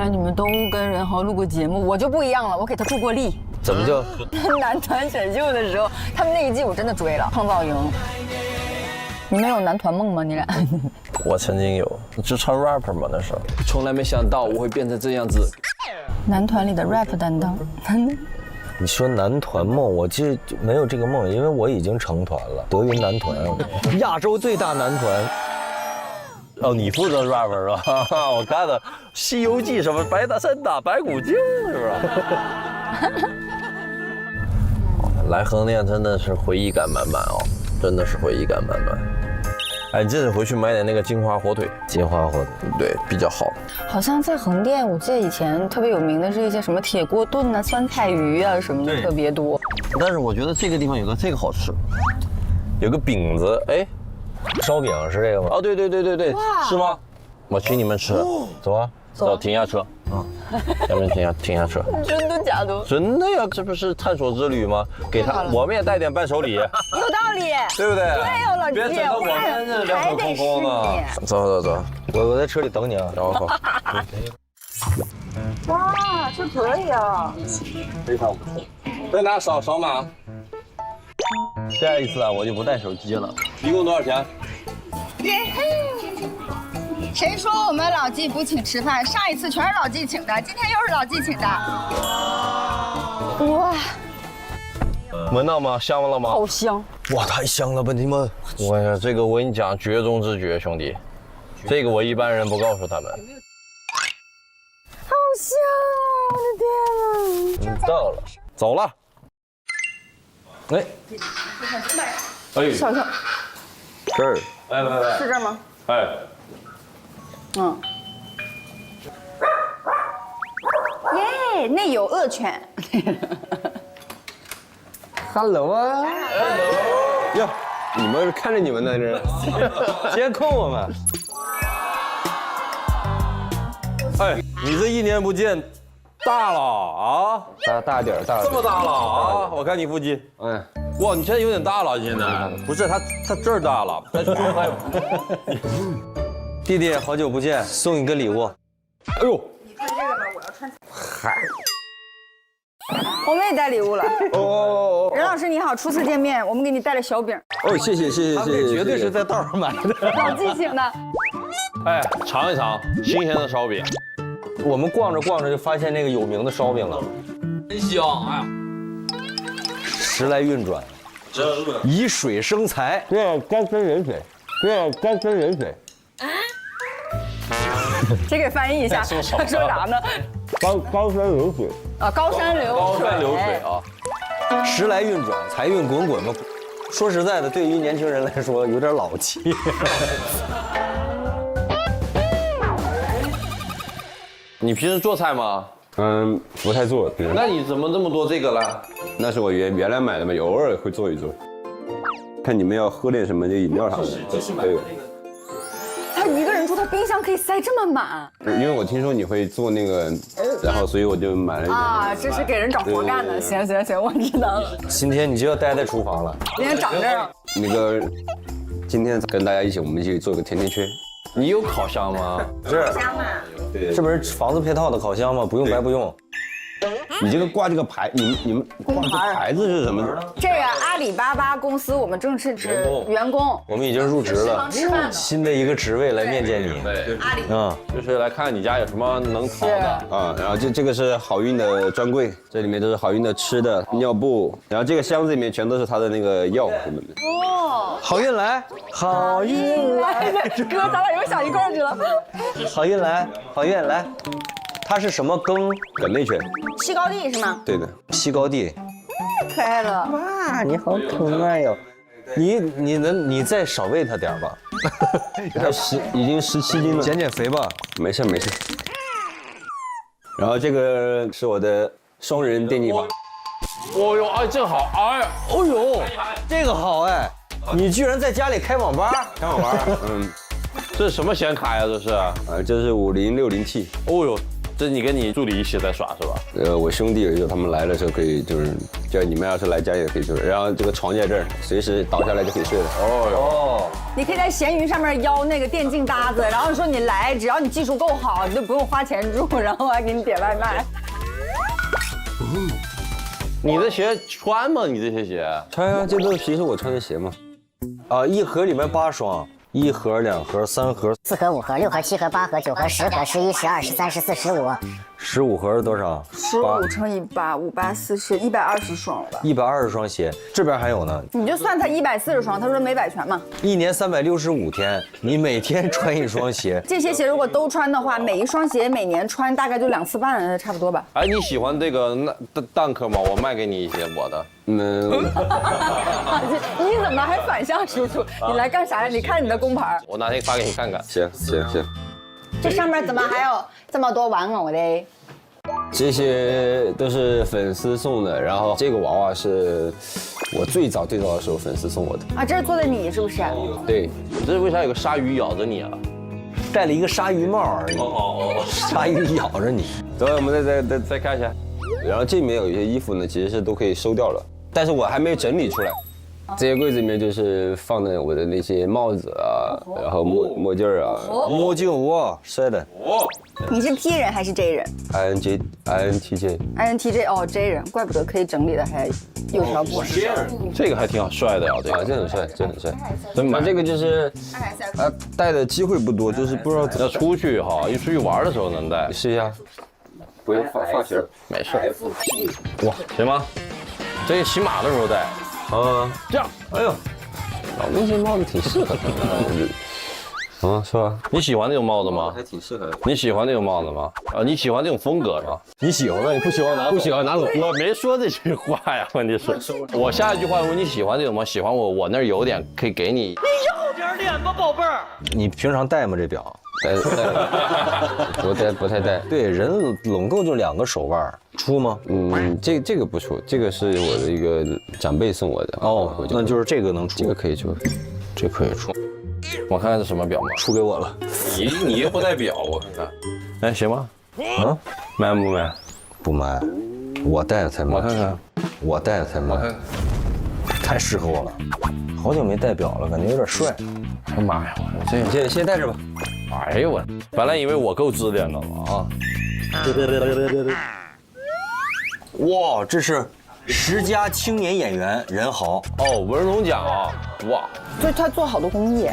来你们都跟任豪录过节目，我就不一样了，我给他助过力。怎么就？男团选秀的时候，他们那一季我真的追了，胖造营。你们有男团梦吗？你俩？我曾经有，就唱 rapper 嘛那时候。从来没想到我会变成这样子。男团里的 rap 担当。你说男团梦，我其实没有这个梦，因为我已经成团了，德云男团，亚洲最大男团。哦，你负责 rapper 是吧？我看了《西游记》什么白大山打白骨精是吧？来横店真的是回忆感满满哦，真的是回忆感满满。哎，你这次回去买点那个金华火腿，金华火腿对比较好。好像在横店，我记得以前特别有名的是一些什么铁锅炖啊、酸菜鱼啊什么的特别多。但是我觉得这个地方有个这个好吃，有个饼子，哎，烧饼是这个吗？哦，对，是吗？我请你们吃，走啊，走，停下车啊，咱们停下车。真的假的？真的呀，这不是探索之旅吗？给他，我们也带点伴手礼，有道理，对不对？对哦，老季，别整得我们这两手空空的。走，我在车里等你啊。然后，哇，这可以啊！非常不错。再拿扫码。下一次啊，我就不带手机了。一共多少钱？谁说我们老纪不请吃饭？上一次全是老纪请的，今天又是老纪请的。哇，闻到吗？香了吗？好香！哇，太香了吧你们！我呀，这个我跟你讲，绝中之绝，兄弟，这个我一般人不告诉他们。好香啊！我的天啊！到了，走了。哎，笑笑，这儿，来，是这儿吗？哎，嗯。耶，内有恶犬。Hello 啊！哟，你们看着你们呢，这监控我们。哎，你这一年不见，大了啊！大点，大这么大了啊！我看你腹肌，嗯，哇，你现在有点大了，现在不是他这儿大了，他胸还有。弟弟，好久不见，送你个礼物。哎呦，你穿这个吧，我要穿。嗨，我们也带礼物了。哦，任老师你好，初次见面，我们给你带了小饼，哦，谢谢，绝对是在道上买的。老纪请的。哎，尝一尝新鲜的烧饼。我们逛着就发现那个有名的烧饼了，真香！哎呀，时来运转，以水生财。对，高山人水，谁给翻译一下？他说啥呢？高山流水。啊，高山流水啊，时来运转，财运滚滚嘛。说实在的，对于年轻人来说有点老气。你平时做菜吗？嗯，不太做。那你怎么那么多这个了？那是我原来买的嘛，偶尔会做一做。看你们要喝点什么，就饮料啥的。对。他一个人住，他冰箱可以塞这么满因为我听说你会做那个，然后所以我就买了一点。啊！这是给人找活干的。行，我知道了。今天你就要待在厨房了。今天长这儿了。那个，今天跟大家一起，我们一起做个甜甜圈。你有烤箱吗？是。香嘛？对，这不是房子配套的烤箱吗？不用白不用。你这个挂这个牌，你们挂这个牌子是什么？这个阿里巴巴公司我们正式指员工，我们已经入职了，新的一个职位来面见你。对，阿里就是来看你家有什么能淘的。啊，然后这个是好运的专柜，这里面都是好运的吃的、尿布，然后这个箱子里面全都是他的那个药什么的。好运来，好运来，哥，咱俩又想一块儿去了。好运来，好运来。它是什么羹？梗类犬。西高地是吗？对的。西高地。太可爱了。哇，你好可爱哟！你再少喂它点吧。它已经17斤了。减肥吧。没事。然后这个是我的双人电击法。哦呦，哎，这好，哎，哦呦，这个好哎！你居然在家里开网吧？开网吧？嗯。这是什么显卡呀？这是？这是5060T。哦呦，这是你跟你助理一起在耍是吧？我兄弟有时候他们来的时候可以就是叫你们要是来家也可以睡，然后这个床在这儿，随时倒下来就可以睡了。你可以在闲鱼上面邀那个电竞搭子，然后说你来，只要你技术够好，你就不用花钱住，然后还给你点外卖。你的鞋穿吗？你这些鞋？穿啊，这都是平时我穿的鞋嘛。啊，一盒里面8双，1盒、2盒、3盒、4盒、5盒、6盒、7盒、8盒、9盒、10盒、11、12、13、14、15。 15盒是多少15乘以8，58、40， 120双了吧？120双鞋，这边还有呢。你就算他140双，他说没摆全嘛。1年365天，你每天穿一双鞋。这些鞋如果都穿的话，每一双鞋每年穿大概就2次半，差不多吧。哎，你喜欢这个Dunk吗？我卖给你一些我的。你怎么还反向输出？你来干啥呀？你看你的工牌。我哪天发给你看看。行。这上面怎么还有这么多玩偶嘞？这些都是粉丝送的，然后这个娃娃是我最早的时候粉丝送我的。啊，这是做的你是不是？对，这是为啥有个鲨鱼咬着你啊？戴了一个鲨鱼帽而已。鲨鱼咬着你。等会我们再看一下。然后这里面有一些衣服呢，其实是都可以收掉了，但是我还没有整理出来。这些柜子里面就是放的我的那些帽子啊，然后墨镜啊，墨镜哇，帅的。你是 P 人还是 J 人 INTJ 哦 J 人，怪不得可以整理的还有条不紊。这个还挺好，帅的呀，这个这很帅，这很帅。真买这个就是戴的机会不多，就是不知道要出去哈，一出去玩的时候能戴。试一下，不用放学，没事。哇，行吗？这个骑马的时候戴。啊，这样，哎呦，那些帽子挺适合的，是吧？你喜欢那种帽子吗？还挺适合的。你喜欢那种帽子吗？啊，你喜欢这种风格吗？你喜欢吗？你不喜欢拿走？不喜欢拿走。我没说这句话呀，问题是，我下一句话问你喜欢这种吗？喜欢我那儿有点可以给你。你要点脸吧，宝贝儿。你平常戴吗？这表？不太戴。对，人拢共就2个手腕，出吗？这个不出，这个是我的一个长辈送我的。哦，那就是这个能出，这个可以出，这可以出。我看看是什么表吗？出给我了。你又不戴表，我看看。哎，行吗？啊，买不买？不买，我戴才买。我看看，我戴才买。我看看，太适合我了。好久没戴表了，感觉有点帅。哎呀妈呀，我这先戴着吧。哎呦我，本来以为我够自恋的了啊。哇，这是10佳青年演员任豪哦，文龙奖啊，哇，所以他做好多公益，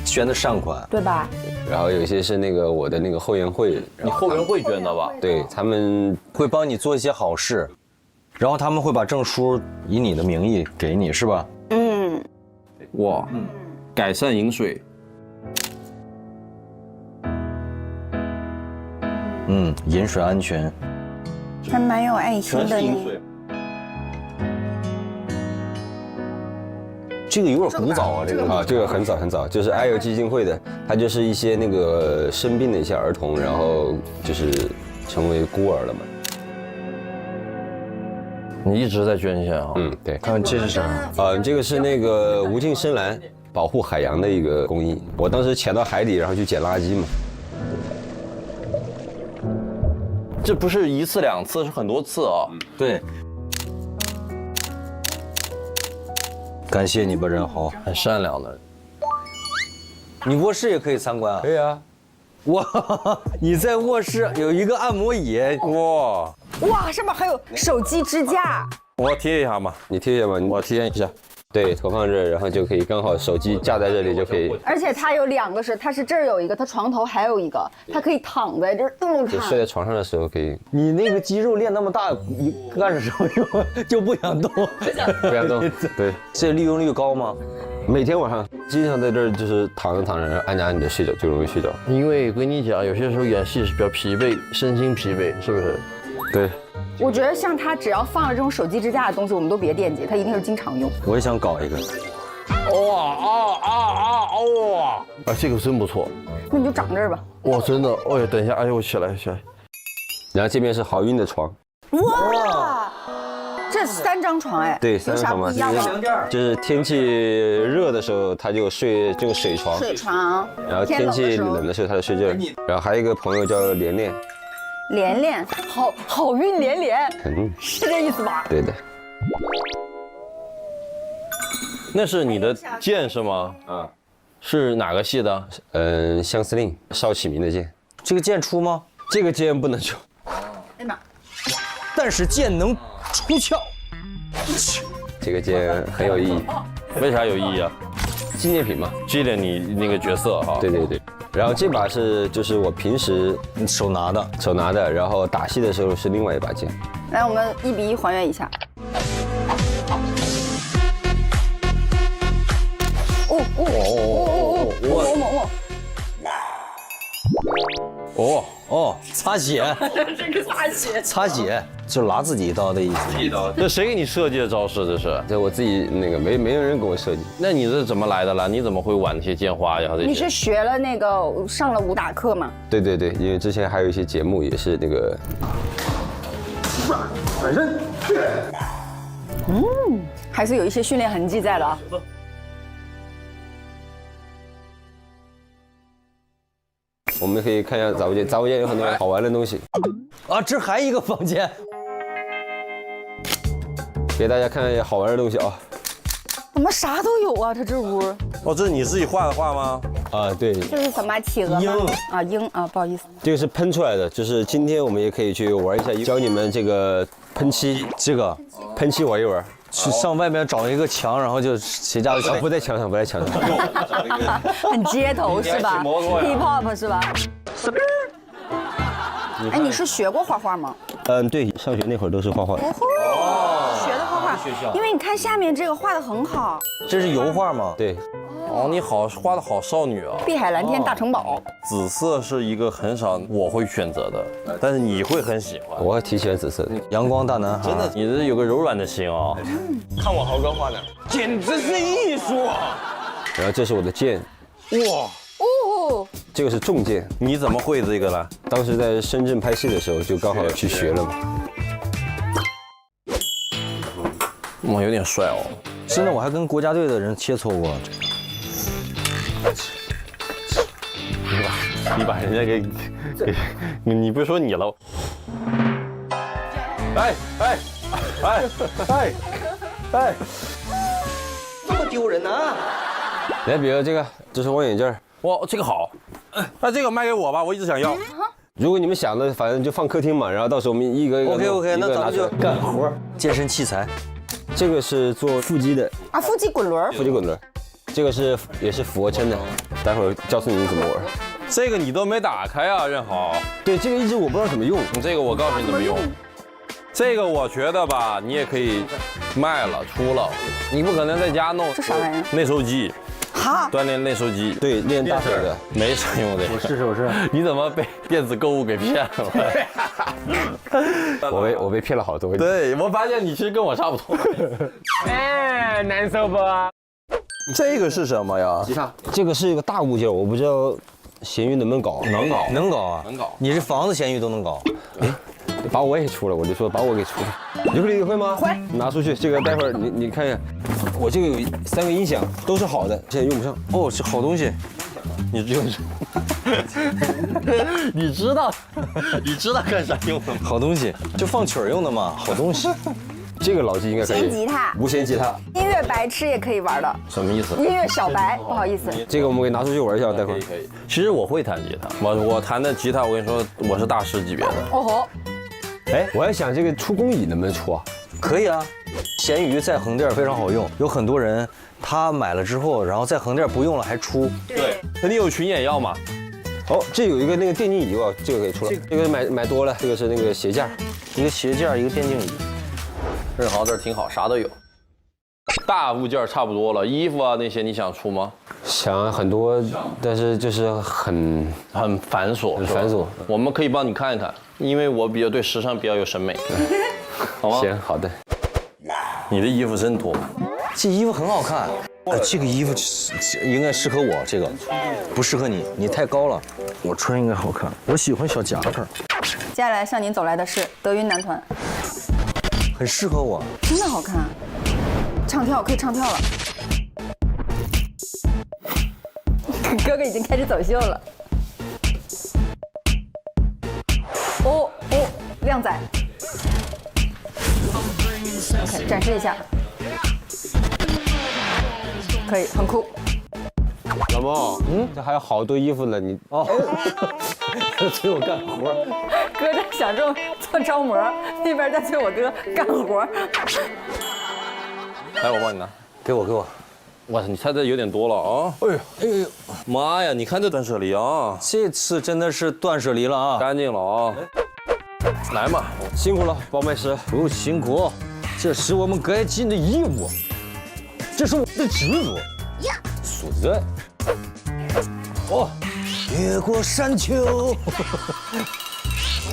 捐的善款。对吧？然后有一些是那个我的那个后援会，你后援会捐的吧？对他们会帮你做一些好事，然后他们会把证书以你的名义给你，是吧？哇，改善饮水。饮水安全。还蛮有爱心的呢。这个有点古早啊，这个这个很早，就是爱友基金会的，它就是一些那个生病的一些儿童，然后就是成为孤儿了嘛。你一直在捐献啊？对。看这是啥？这个是那个无尽深蓝保护海洋的一个公益。我当时潜到海底，然后去捡垃圾嘛。这不是1次2次，是很多次啊。对。感谢你吧，任豪，很善良的人。你卧室也可以参观啊？可以啊。哇，你在卧室有一个按摩椅，哇哇，上面还有手机支架。我体验一下嘛，你体验吧，我体验一下。对，投放这，然后就可以刚好手机架在这里就可以。而且它有2个是，它是这儿有一个，它床头还有一个，它可以躺在这儿这么看。就睡在床上的时候可以。你那个肌肉练那么大，你干什么用？就不想动？不想动。对，这利用率高吗？每天晚上经常在这儿就是躺着，然后按着按着睡着，就容易睡着。因为跟你讲，有些时候演戏是比较疲惫，身心疲惫，是不是？对。我觉得像他只要放了这种手机支架的东西，我们都别惦记，他一定是经常用。我也想搞一个。哇！哎，这个真不错。那你就长这儿吧。哇，真的，哎呀，等一下，哎呦，我起来。然后这边是好运的床。哇，这3张床哎。对，3张床不一样吗？就是天气热的时候，他就睡这个水床。水床。然后天气冷的时候，他就睡这儿。然后还有一个朋友叫连连。连连，好运连连，嗯，是这意思吧？对的。那是你的剑是吗？啊，是哪个系的？相司令邵启明的剑，这个剑出吗？这个剑不能出。哎妈，但是剑能出鞘。这个剑很有意义，为啥有意义啊？纪念品嘛。纪念你那个角色哈。对对对。然后这把就是我平时手拿的，然后打戏的时候是另外一把剑。来，我们1比1还原一下。擦血，这个擦血，就拿自己一刀的意思。这谁给你设计的招式？这是？这我自己那个没有人给我设计。那你这怎么来的了？你怎么会玩那些剑花呀？这些？你是学了那个上了武打课吗？对对对，因为之前还有一些节目也是那个。还是有一些训练痕迹在的啊。我们可以看一下杂物间，杂物间有很多好玩的东西。啊，这还一个房间，给大家看一下好玩的东西啊。怎么啥都有啊？他这屋。哦，这是你自己画的画吗？啊，对，这是什么企鹅吗？啊，鹰啊，不好意思。这个是喷出来的，就是今天我们也可以去玩一下，教你们这个喷漆，这个喷漆玩一玩。去上外面找一个墙，然后就谁家的不在墙上，不在墙上。很街头是吧摩托呀？hip hop 是吧？哎，你是学过画画吗？对，上学那会儿都是画画的。学的画画，因为你看下面这个画的很好，这是油画吗？对，哦，你好，画的好少女啊！碧海蓝天大城堡。紫色是一个很少我会选择的，但是你会很喜欢。我挺喜欢紫色的。阳光大男孩，真的，你这有个柔软的心啊！看我豪哥画的，简直是艺术啊！然后这是我的剑，哇，哦，这个是重剑。你怎么会这个呢？当时在深圳拍戏的时候，就刚好去学了嘛。哇，有点帅哦！真的，我还跟国家队的人切磋过。你把人家给，你不是说你了？哎，这么丢人呢？来，比如这个，这是望远镜。哇，这个好，那这个卖给我吧，我一直想要。如果你们想的，反正就放客厅嘛，然后到时候我们一个一个 OK， 那咱们就干活。健身器材，这个是做腹肌的，啊，腹肌滚轮。腹肌滚轮。这个也是俯卧撑的，待会儿告诉你怎么玩。这个你都没打开啊，任豪。对，这个一直我不知道怎么用。你这个我告诉你怎么用。这个我觉得吧，你也可以卖了出了，你不可能在家弄。这啥玩意儿？内收肌。哈，锻炼内收肌。对，练大腿的。没啥用的。我试试。你怎么被电子购物给骗了？我被骗了好多。对，我发现你其实跟我差不多。哎，难受不？这个是什么呀？吉他。这个是一个大物件，我不知道咸鱼能不能搞。能搞啊，能搞。你是房子咸鱼都能搞。把我也出了，我就说把我给出了。你会吗？会。拿出去，这个待会儿你看一下，我这个有3个音响，都是好的，现在用不上。哦，是好东西。你知道干啥用的吗？好东西，就放曲儿用的嘛，好东西。这个老纪应该可以。弦吉他，无弦吉他，音乐白痴也可以玩的。什么意思？音乐小白，不好意思。这个我们可以拿出去玩一下，待会儿。可以。其实我会弹吉他，我弹的吉他，我跟你说，我是大师级别的。哦吼。哎，我还想这个出工椅能不能出啊？可以啊，闲鱼在横店非常好用，有很多人他买了之后，然后在横店不用了还出。对，那你有群演要吗？哦，这有一个那个电竞椅哦，这个可以出了。这个买多了，这个是那个鞋架，一个鞋架，一个电竞椅。任豪这儿挺好，啥都有。大物件差不多了，衣服啊那些你想出吗？想很多，但是就是很繁琐，很繁琐。我们可以帮你看一看，因为我对时尚比较有审美，好吗？行，好的。你的衣服真多，这衣服很好看。这个衣服应该适合我，这个不适合你，你太高了。我穿应该好看，我喜欢小夹克。接下来向您走来的是德云男团，很适合我，真的好看。唱跳可以唱跳了，哥哥已经开始走秀了。哦，靓仔。OK， 展示一下，可以，很酷。老孟，这还有好多衣服呢，你哦，催我干活。哥在想着做招模，那边在催我哥干活。来，我帮你拿。给我。哇塞，你猜的有点多了啊！哎呦，妈呀！你看这断舍离啊，这次真的是断舍离了啊！干净了啊！来嘛，辛苦了，包麦师。不辛苦，这是我们该尽的义务，这是我的职责。数着。哦，越过山丘。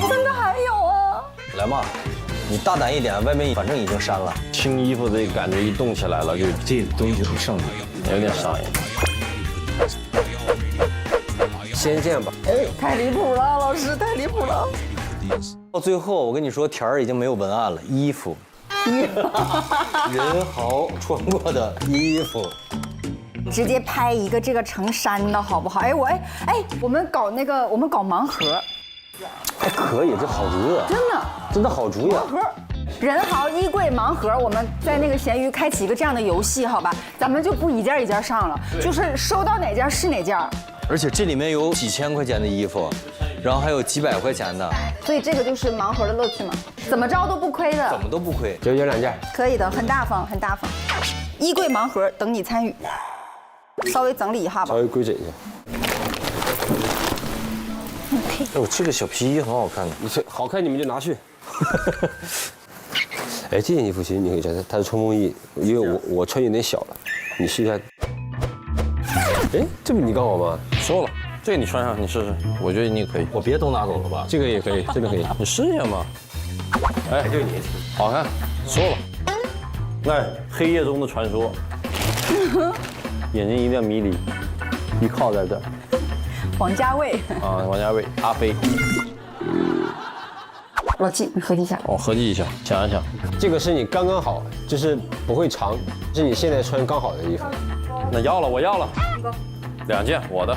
真的还有啊！来嘛，你大胆一点，外面反正已经删了。清衣服这感觉一动起来了，就这东西很上瘾，有点上瘾。先见吧。太离谱了，老师太离谱了。到最后，我跟你说，田儿已经没有文案了，衣服，人豪穿过的衣服。直接拍一个这个成山的好不好？我们搞盲盒，可以，这好主意，真的好主意。人豪衣柜盲盒，我们在那个闲鱼开启一个这样的游戏，好吧？咱们就不一件一件上了，就是收到哪件是哪件。而且这里面有几千块钱的衣服，然后还有几百块钱的，所以这个就是盲盒的乐趣嘛，怎么着都不亏的。怎么都不亏。就有2件。可以的，很大方，很大方。衣柜盲盒等你参与，稍微整理一下吧稍。微规整一下。哎呦，这个小皮衣很好看的。你这好看你们就拿去。哎，这件衣服其实你可以穿，它是冲锋衣，因为我穿有点小了，你试一下。哎，这不你刚好吗？说了，这个你穿上，你试试，我觉得你也可以。我别都拿走了吧？这个也可以，真的可以。你试一下嘛。哎，就你，好看，说了。那黑夜中的传说，眼睛一定要迷离，依靠在这儿。王家卫，啊，王家卫、阿飞。老纪，你合计一下。哦，合计一下，想一想。这个是你刚刚好，就是不会长，是你现在穿刚好的衣服。那要了，我要了。2件，我的。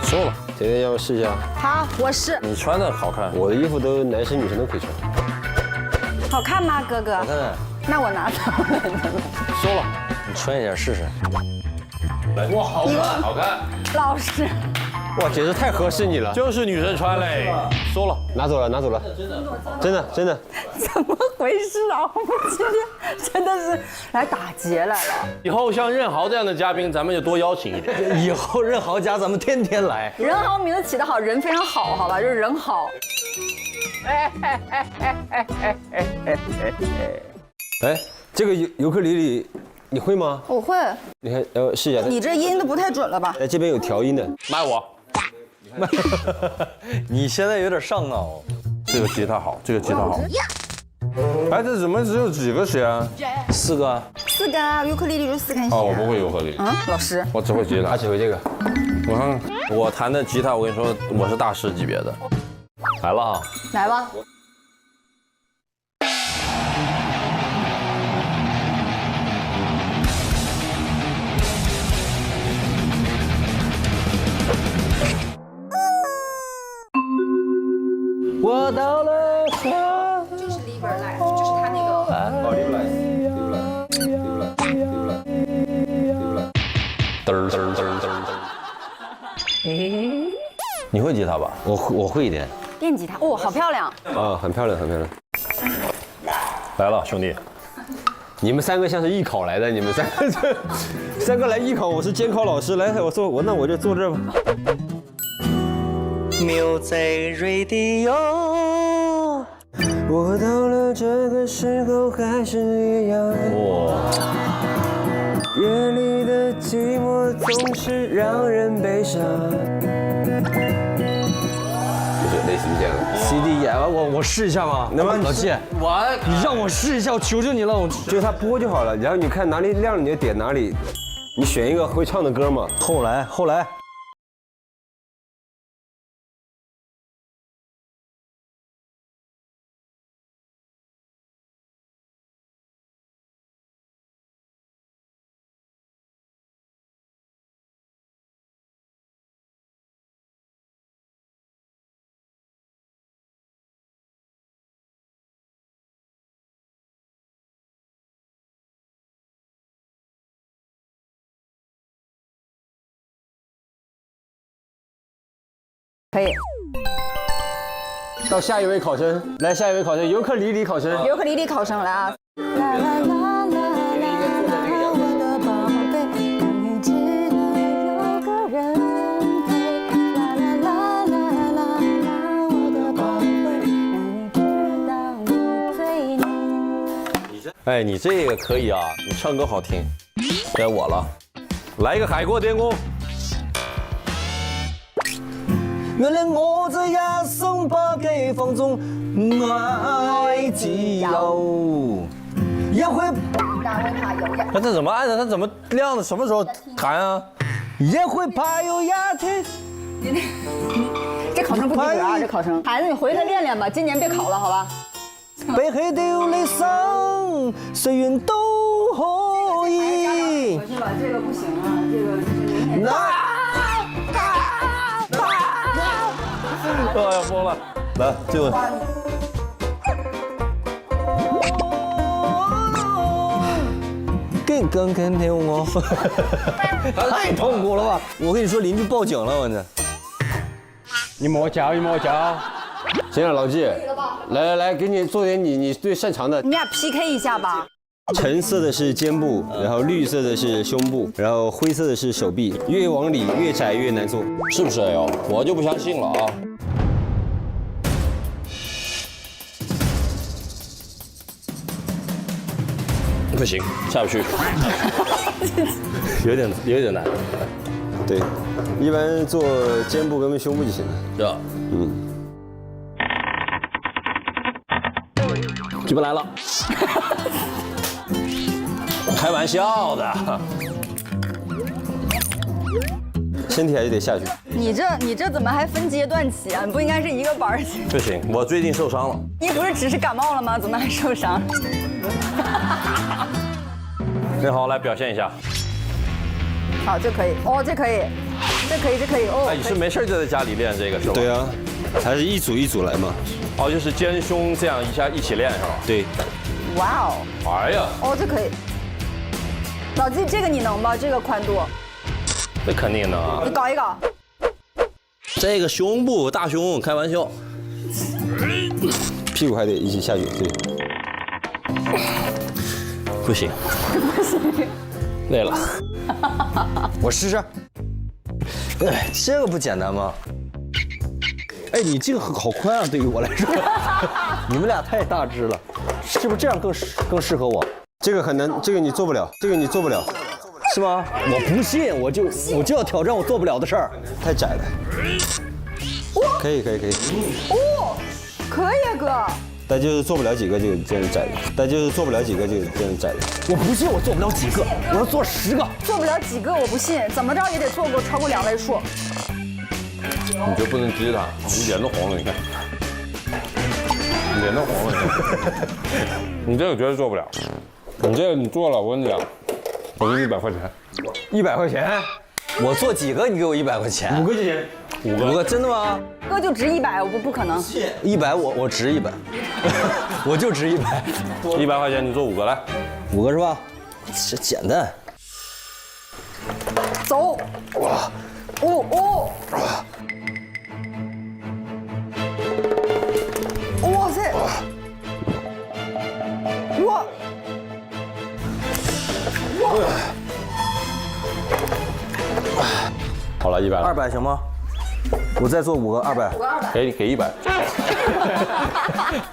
说了，姐姐要不试一下？好，我试。你穿的好看。我的衣服都男生女生都可以穿。好看吗，哥哥？好看。那我拿走了。说了，你穿一下试试。哇，好看，好看。老师，哇，简直太合适你了，就是女生穿嘞。说了，拿走了，拿走了，真的，真的。怎么回事啊？我们今天真的是来打劫来了。以后像任豪这样的嘉宾，咱们就多邀请一点。以后任豪家咱们天天来。人豪名字起得好，人非常好，好吧，就是人好。哎，这个尤克里里你会吗？我会。你看，试一下。你这音都不太准了吧？哎，这边有调音的。卖我。你现在有点上脑。这个吉他好，这个吉他好。哎，这怎么只有几个弦啊？4个。4根啊，尤克里里就4根弦。哦，我不会尤克里里。啊，老师。我只会吉他。他只会这个。我看我弹的吉他，我跟你说，我是大师级别的。来了啊！来吧。我到了家。就是 Live Live，就是他那个。嘚儿嘚儿嘚儿嘚儿。你会吉他吧？我会一点。电吉他，哦，好漂亮。啊，很漂亮，很漂亮。来了，兄弟。你们3个像是艺考来的，你们3个来艺考，我是监考老师，来，那我就坐这儿吧。Music Radio， 我到了这个时候还是一样。哇！夜里的寂寞总是让人悲伤。就是类似于这样的 CD 演我试一下吗？能吗？老季，你让我试一下，我求求你了，就是它播就好了，然后你看哪里亮你就点哪里，你选一个会唱的歌嘛。后来。可以。到下一位考生，来下一位考生，尤克里里考生。尤克里里考生来啊！啦啦啦啦啦啦，我的宝贝，你知道有个人陪。啦啦啦啦啦啦，我的宝贝，让你知道你最美。哎，你这个可以啊，你唱歌好听。该我了，来一个海阔天空。原来我这一生不羈放纵爱自由，也会那这怎么按的？他怎么亮的？什么时候弹啊？也会怕有一天。这考生不及格啊！这考生，孩子你回去练练吧，今年别考了，好吧？被黑掉的伤，谁愿都可以。回去吧，这个不行啊，这个就是明天。哎呀，疯了！来，这个。更听我，太痛苦了吧！我跟你说，邻居报警了，我这。你摸脚，行了，老纪，来，给你做点你最擅长的。你俩 PK 一下吧。橙色的是肩部，然后绿色的是胸部，然后灰色的是手臂。越往里越窄越难做，是不是哎呦？我就不相信了啊！不行，下不去，有点难。对，一般做肩部跟胸部就行了。是吧？举不来了，开玩笑的。身体还是得下去。你这怎么还分阶段起啊？你不应该是一个班儿起？不行，我最近受伤了。你不是只是感冒了吗？怎么还受伤？正好来表现一下。好，这可以哦，这可以哦。哎，你是没事就在家里练这个是吧？对啊，还是一组一组来嘛。哦，就是肩胸这样一起练是吧？对。哇哦！哎呀，哦，这可以。老纪，这个你能吧？这个宽度，这肯定能啊。你搞一搞。这个胸部大胸，开玩笑。屁股还得一起下去，对。不行，累了。我试试。哎，这个不简单吗？哎，你这个好宽啊，对于我来说。你们俩太大只了，是不是这样更适合我？这个很难，这个你做不了，是吗？我不信，我就要挑战我做不了的事儿。太窄了。可以。哦，可以啊，哥。但就是做不了几个就这样窄的。我不信我做不了几个，我要做10个。做不了几个我不信，怎么着也得做过超过2位数。你就不能激他，你脸都红了，你看，脸都红了，你这个绝对做不了，你这个你做了，我跟你讲，我给你100块钱100块钱，我做几个你给我100块钱5个就行，5个真的吗？哥就值100，我不可能。 100我值100，我就值100。100块钱你做5个来，5个是吧？这简单。走。哇，哦。哇塞！哇！好了，100了，200行吗？我再做5个200，给100。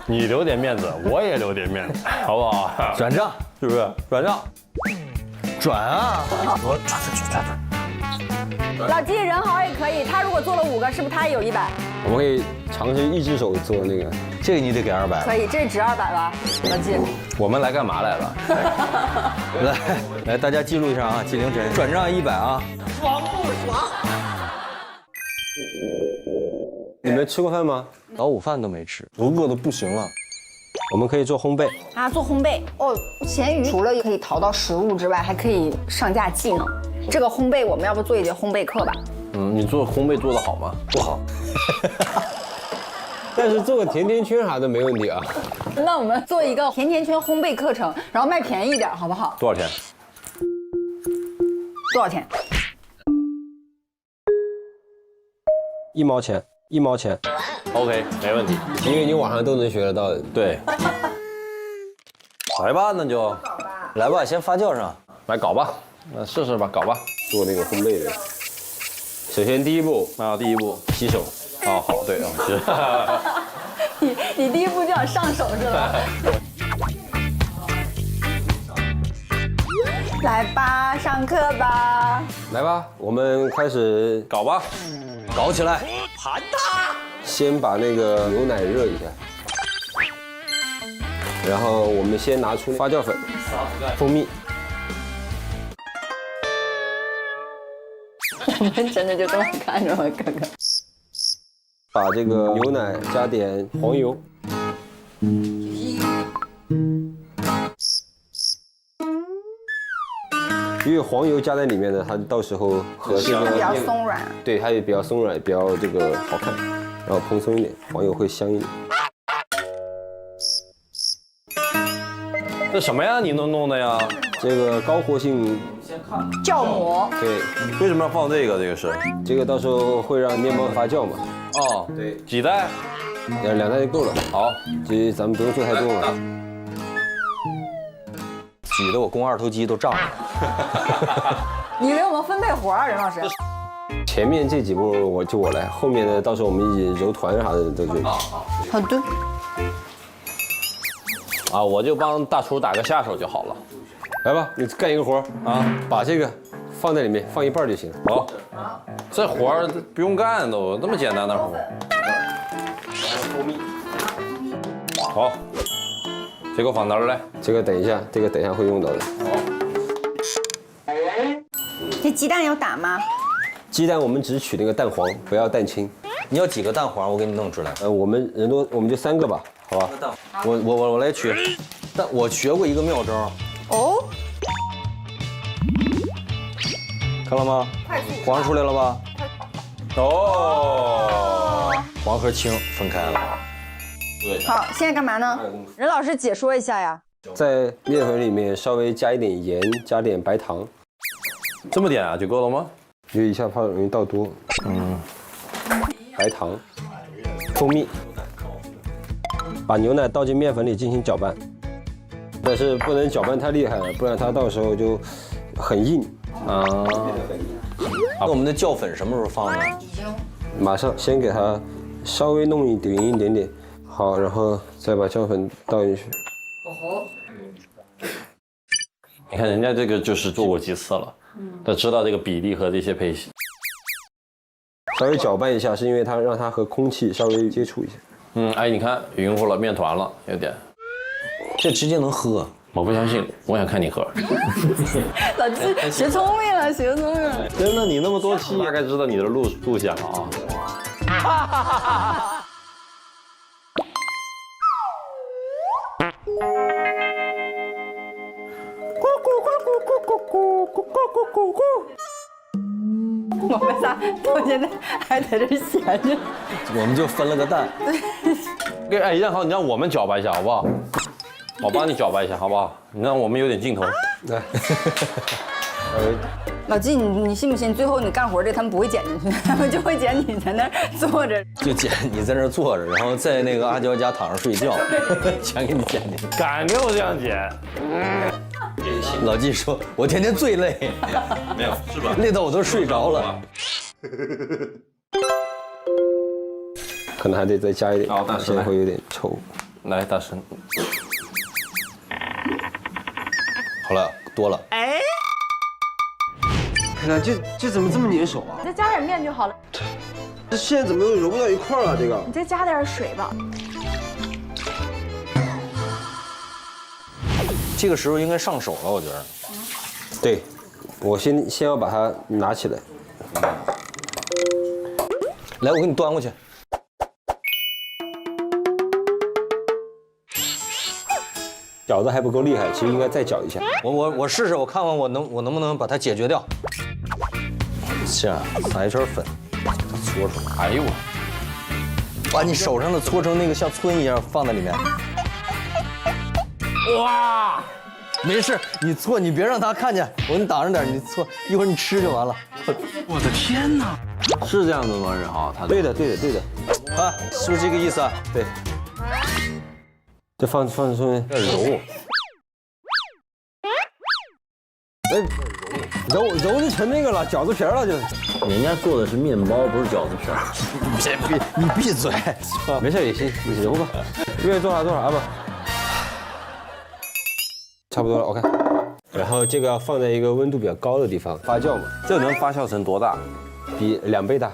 你留点面子，我也留点面子，好不好？转账是不是？转账，转啊！我转。老纪人好也可以，他如果做了5个，是不是他也有100？我们可以尝试一只手做那个，这个你得给200。可以，这值200吧？老纪，我们来干嘛来了？来，大家记录一下啊，记凌晨，转账100啊！爽不爽？你们吃过饭吗？早午饭都没吃，我饿得不行了。我们可以做烘焙啊，做烘焙哦。闲鱼除了可以淘到食物之外，还可以上架技能。这个烘焙，我们要不做一节烘焙课吧？你做烘焙做得好吗？不好。但是做个甜甜圈啥的没问题啊。那我们做一个甜甜圈烘焙课程，然后卖便宜一点，好不好？多少钱？多少钱？1毛钱。1毛钱， OK， 没问题。因为你网上都能学得到的。对，来吧，那就来吧，先发酵上。来搞吧，那试试吧，搞吧。做那个烘焙的。首先第一步，第一步洗手。哦，好，对啊，是。你第一步就想上手是吧？来吧，上课吧。来吧，我们开始搞吧，搞起来！先把那个牛奶热一下，然后我们先拿出发酵粉、蜂蜜。我们真的就这么看着吗，哥哥？把这个牛奶加点黄油，因为黄油加在里面呢，它到时候和这个比较松软。对，它也比较松软，比较这个好看，然后蓬松一点，黄油会香一点。这什么呀？你弄的呀？这个高活性，酵母。对，为什么要放这个？这个是？这个到时候会让面包发酵嘛。哦，对，几袋？ 2袋就够了。好，这咱们不用做太多了。挤得我肱二头肌都胀了。你给我们分配活儿，任老师。前面这几步我来，后面的到时候我们一起揉团啥的都就。好的。啊，我就帮大厨打个下手就好了。来吧，你干一个活啊，把这个放在里面，放一半就行了。好，这活儿不用干都，这么简单的活儿。好，这个放哪儿来？这个等一下，这个等一下会用到的。这鸡蛋要打吗？鸡蛋我们只取那个蛋黄，不要蛋清。你要几个蛋黄？我给你弄出来。我们人多，我们就3个吧，好吧？我来取。但我学过一个妙招。哦。看了吗？黄出来了吧？哦，黄和青分开了。好，现在干嘛呢？任老师解说一下呀。在面粉里面稍微加一点盐，加点白糖。这么点啊就够了吗？因为一下怕容易倒多。白糖、蜂蜜，把牛奶倒进面粉里进行搅拌，但是不能搅拌太厉害了，不然它到时候就很硬。那我们的酵粉什么时候放呢？马上先给它稍微弄一点点，好，然后再把酵粉倒进去。你看人家这个就是做过几次了，他知道这个比例和这些配型。稍微搅拌一下，是因为它让它和空气稍微接触一下。哎，你看匀乎了，面团了，有点。这直接能喝？我不相信，我想看你喝。老季学聪明了，学聪明了。真的，你那么多期，大概知道你的路线了啊。我们仨到现在还在这闲着。我们就分了个蛋。哎，你让我们搅拌一下好不好？我帮你搅拌一下好不好？你让我们有点镜头。来，老季，你信不信？最后你干活这他们不会剪进去，他们就会剪你在那儿坐着。就剪你在那儿坐着，然后在那个阿娇家躺着睡觉，全给你剪进去。敢给我这样剪？老季说：“我天天最累，没有是吧？累到我都睡着了。”可能还得再加一点，大师现在会有点稠。来，大神。好了，多了。哎呀，这怎么这么粘手啊？你再加点面就好了。这现在怎么又揉不到一块儿了？这个。你再加点水吧。这个时候应该上手了，我觉得。对，我先要把它拿起来。来，我给你端过去。搅的还不够厉害，其实应该再搅一下。我试试，我看看我能不能把它解决掉。这样撒一圈粉，搓出来。哎呦我，把你手上的搓成那个像村一样放在里面。哇，没事，你搓，你别让他看见，我给你挡着点，你搓，一会儿你吃就完了。我的天哪！是这样子吗？任豪，他对的，对的，对的，啊，是不是这个意思啊？对。这放中间揉。哎，揉就成那个了，饺子皮了就。人家做的是面包，不是饺子皮儿。你闭嘴，没事也行，你揉吧。愿意多少多少啊不。差不多了 ，OK。然后这个要放在一个温度比较高的地方发酵嘛。这能发酵成多大？比2倍大。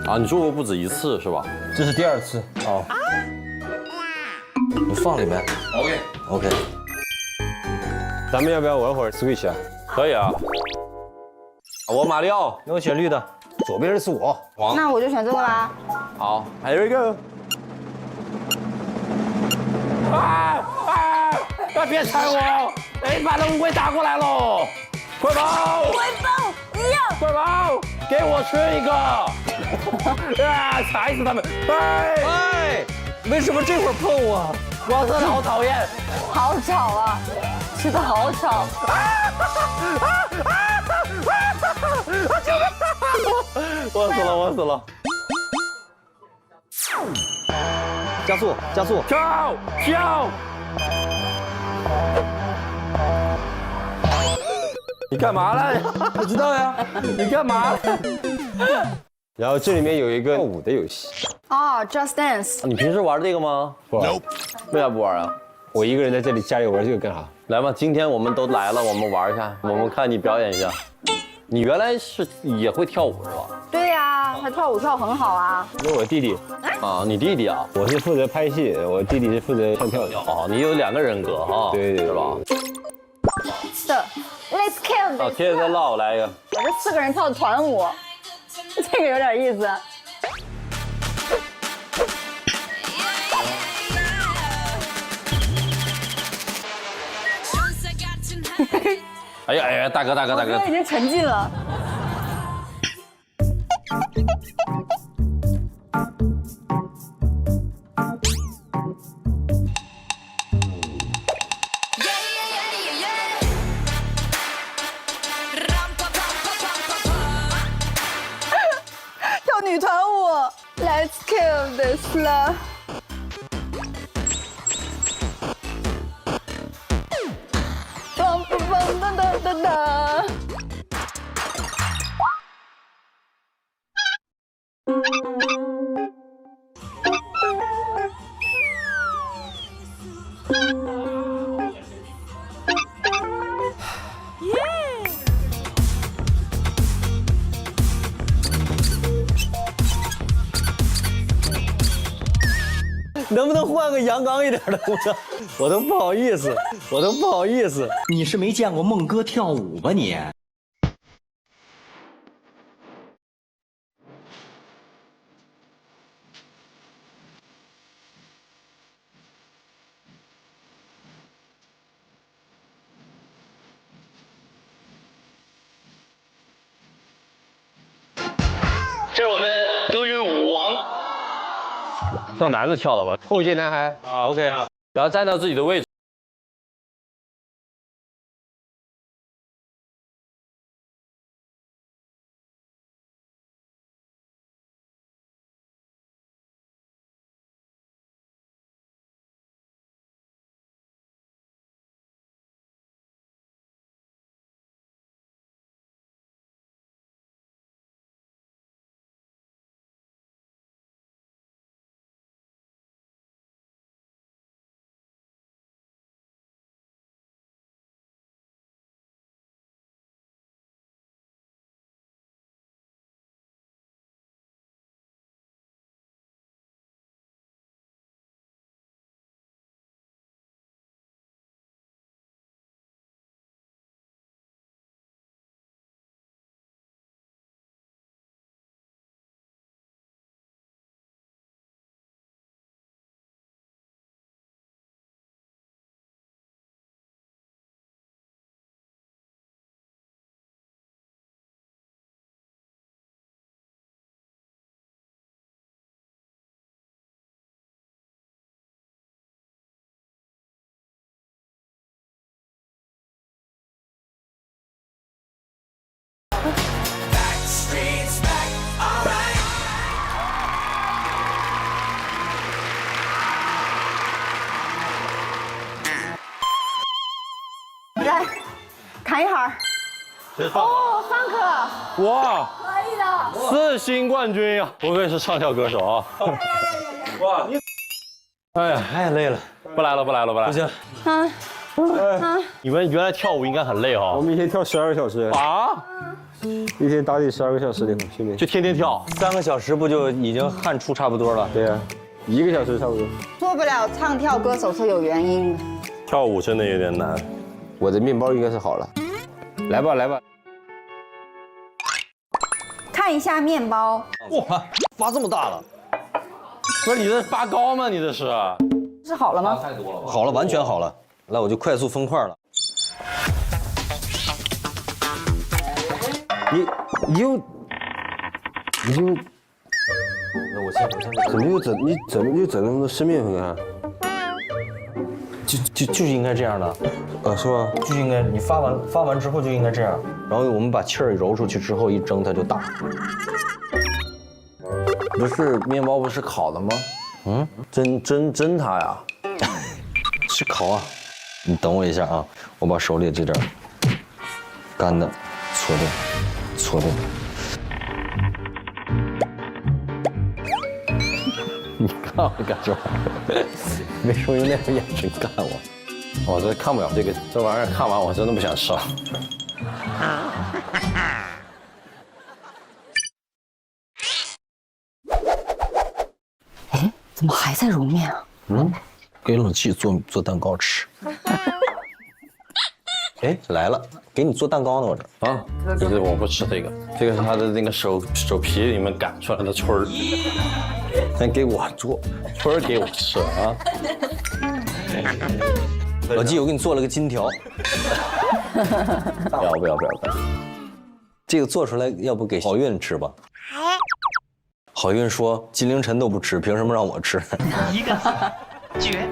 啊，你做过不止一次是吧？这是第2次。哦，你放里面。OK。咱们要不要玩会儿 Switch 啊？可以啊。我马里奥，那我选绿的。左边是我。那我就选这个啦。好，Here we go。别踩我！哎，把那乌龟打过来喽！快跑！快跑！给我吃一个！啊，踩死他们！哎，为什么这会儿碰我？我真的好讨厌！好吵啊，吃的好吵。我死了，我死了！加速，加速！跳！你干嘛了？不知道呀。你干嘛？然后这里面有一个跳舞的游戏。哦，Just Dance。你平时玩这个吗？不玩。为啥不玩啊？我一个人在这里家里玩这个干啥？来吧，今天我们都来了，我们玩一下，我们看你表演一下。你原来是也会跳舞是吧？对呀，他跳舞跳很好啊。那我弟弟，啊，你弟弟啊？我是负责拍戏，我弟弟是负责唱跳的。哦，你有2个人格哈？对，是吧？是的 ，Let's kill。好，接着再唠，来一个。我这4个人跳的团舞，这个有点意思。哎呀，大哥，我已经沉浸了。跳女团舞 ，Let's kill this love。梆梆梆当当当当。能不能换个阳刚一点的？我都不好意思，我都不好意思。你是没见过孟哥跳舞吧你？这是我们德云舞王。让男的跳了吧？后街男孩。啊 ，OK，然后站到自己的位置。弹一哈儿。哦，3颗，哇，可以的。4星冠军呀！不愧是唱跳歌手啊！哇，你，哎呀，太累了，不来了，不来了，不来了。不行，你们原来跳舞应该很累哈我？们一天跳12个小时，啊，一天打底12个小时的训练。就天天跳。 3个小时不就已经汗出差不多了？对呀，1个小时差不多。做不了唱跳歌手是有原因的。跳舞真的有点难。我的面包应该是好了，来吧来吧。看一下面包，哇，发这么大了，不是你这是发糕吗？你这是？是好了吗？好了，完全好了。来，我就快速分块了。你又，那我先怎么又整那么多生面粉啊？就是应该这样的，是吗？就应该你发完之后就应该这样，然后我们把气儿揉出去之后一蒸它就大。不是面包不是烤的吗？嗯，蒸它呀？是烤啊。你等我一下啊，我把手里这点干的搓动。你看我干什么？为什么用那种眼神看我？我这看不了这玩意儿，看完我真的不想吃了。怎么还在揉面啊？给冷气做蛋糕吃。哎，来了，给你做蛋糕呢，我这。啊，这个我不吃这个，这个是他的那个手皮里面擀出来的春儿，先给我做，春儿给我吃啊。老纪，我给你做了个金条。不要，这个做出来，要不给好运吃吧？好运说金凌晨都不吃，凭什么让我吃？一个字，绝。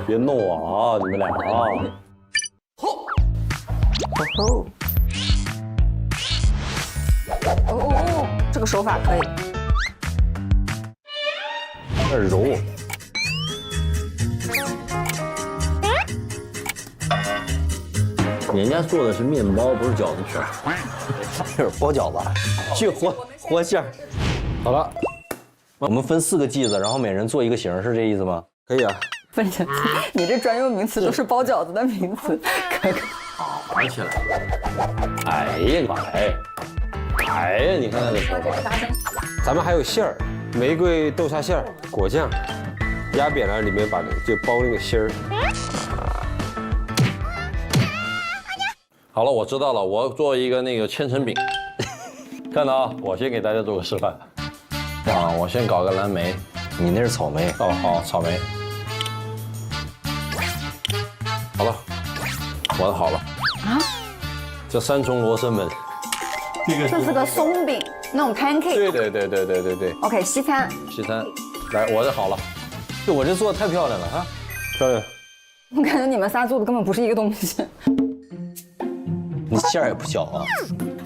别弄我啊，你们俩啊！这个手法可以。有点揉。人家做的是面包，不是饺子皮儿。这是包饺子，去和馅儿。好了，我们分4个剂子，然后每人做一个形，是这意思吗？可以啊。分成，你这专用名词都是包饺子的名词，可可。玩起来。哎呀妈呀！哎呀，你看他的手法。咱们还有馅儿，玫瑰豆沙馅儿、果酱，压扁了里面就包那个芯儿。好了，我知道了，我做一个那个千层饼。看到啊，我先给大家做个示范。啊，我先搞个蓝莓。你那是草莓。哦，好，草莓。好了，我的好了。啊？这3重罗生门。这是个松饼，那种 pancake。对。 OK， 西餐。西餐，来，我这好了。就我这做的太漂亮了啊！漂亮。我感觉你们仨做的根本不是一个东西。你馅儿也不小啊。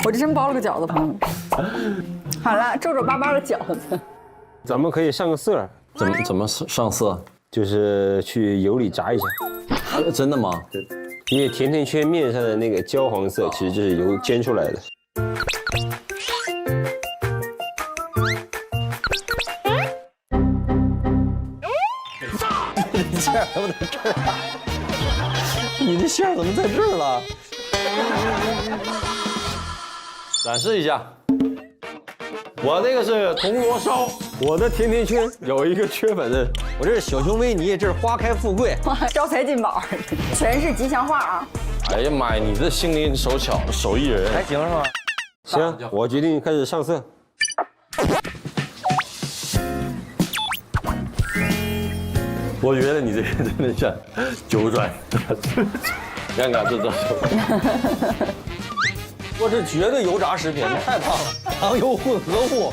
我这真包了个饺子，朋友们。好了，皱皱巴巴的饺子。咱们可以上个色，怎么上色？就是去油里炸一下。真的吗？对，因为甜甜圈面上的那个焦黄色，其实就是油煎出来的。你馅儿怎么在这儿啊？你的馅儿怎么在这儿了？展示一下，我那个是铜锣烧，我的甜甜圈有一个缺粉的，我这是小熊维尼，这是花开富贵。招财进宝，全是吉祥话啊！哎呀妈呀，你这心灵手巧，手艺人。还行是吧？行，我决定开始上色。我觉得你这个真的像九转，看看这招。我这绝对油炸食品，太棒了！糖油混合物，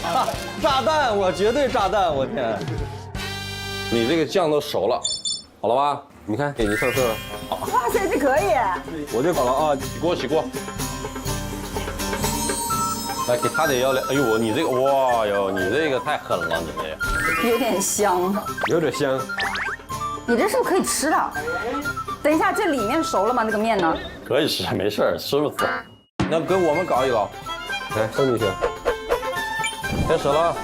炸弹，我绝对炸弹！我天！你这个酱都熟了，好了吧？你看，已经上色了。哇塞，这可以！我就搞了啊，起锅。来，给他得要来。哎呦，你这个，哇哟，你这个太狠了，你这个。有点香。有点香。你这是不是可以吃的？等一下，这里面熟了吗？那个面呢？可以吃，没事儿，吃不死。那给我们搞一搞，来放进去。开始了。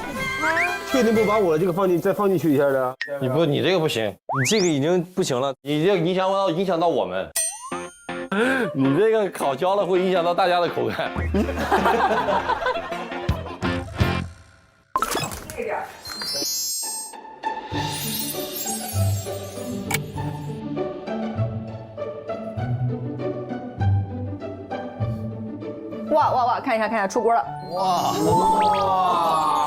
确定不把我这个再放进去一下的？你这个不行，你这个已经不行了，你这影响到我们。你这个烤焦了会影响到大家的口感。哇，看一下，出锅了。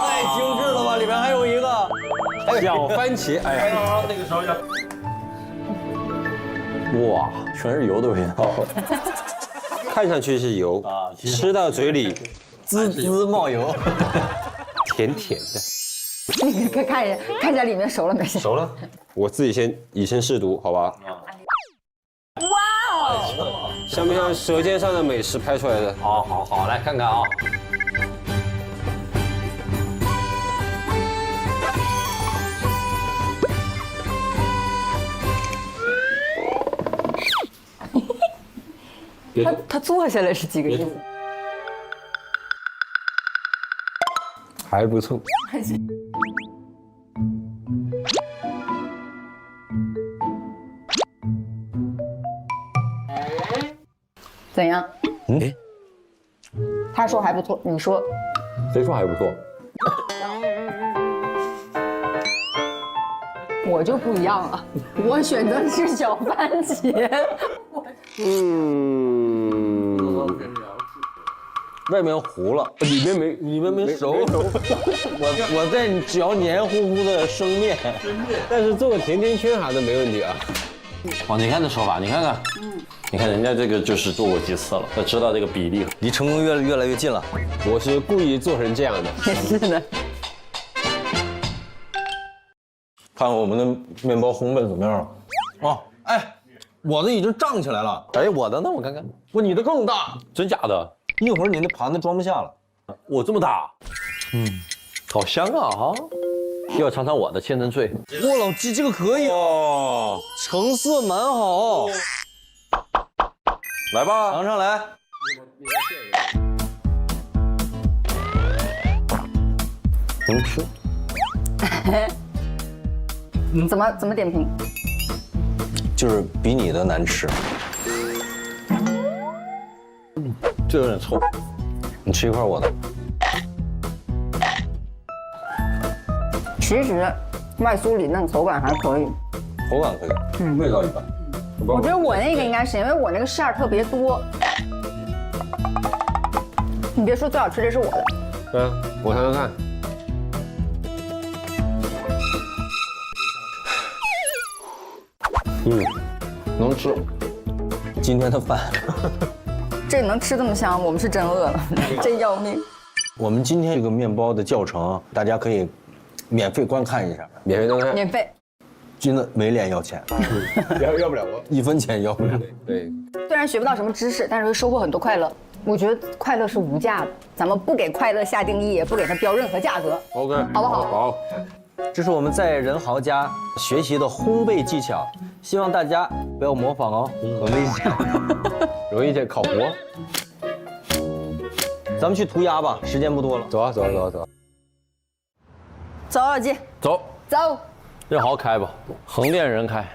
太精致了吧！里面还有一个小番茄，哎呀，那个烧一下。哇，全是油的味道。看上去是油啊，吃到嘴里滋滋冒油，甜甜的。你看一下里面熟了没？熟了，我自己先以身试毒，好吧？哇哦！像不像《舌尖上的美食》拍出来的？好，来看看啊。他坐下来是几个意思？还不错。怎样？他说还不错，你说谁说还不错？我就不一样了，我选择的是小番茄。外面糊了，里面没熟。我在嚼黏糊糊的生面，但是做个甜甜圈还是没问题啊。哇，你看这手法，你看看，你看人家这个就是做过几次了，他知道这个比例，离成功越来越近了。我是故意做成这样的。是的。看我们的面包烘焙怎么样了？哦，哎，我的已经胀起来了。哎，我的呢？我看看，不，你的更大，真假的？一会儿你那盘子装不下了。我这么大，好香啊！要尝尝我的千层脆。哇，老纪这个可以哦，成色蛮好。来吧，尝尝来。能吃。怎么点评？就是比你的难吃。这有点臭。你吃一块我的。其实外酥里嫩，口感还可以。口感可以，味道一般。我觉得我那个应该是因为我那个馅儿特别多。你别说最好吃的是我的。我尝尝看。能吃。今天的饭，这能吃这么香，我们是真饿了，真要命。我们今天这个面包的教程，大家可以免费观看一下，免费观看。免费。真的没脸要钱，要不了我1分钱要不了。对，虽然学不到什么知识，但是会收获很多快乐。我觉得快乐是无价的，咱们不给快乐下定义，也不给它标任何价格。 OK，好不好？好。这是我们在仁豪家学习的烘焙技巧，希望大家不要模仿哦，很危险，容易点烤糊。咱们去涂鸦吧，时间不多了。走啊！走，老纪，走，走。任豪开吧，横店人开。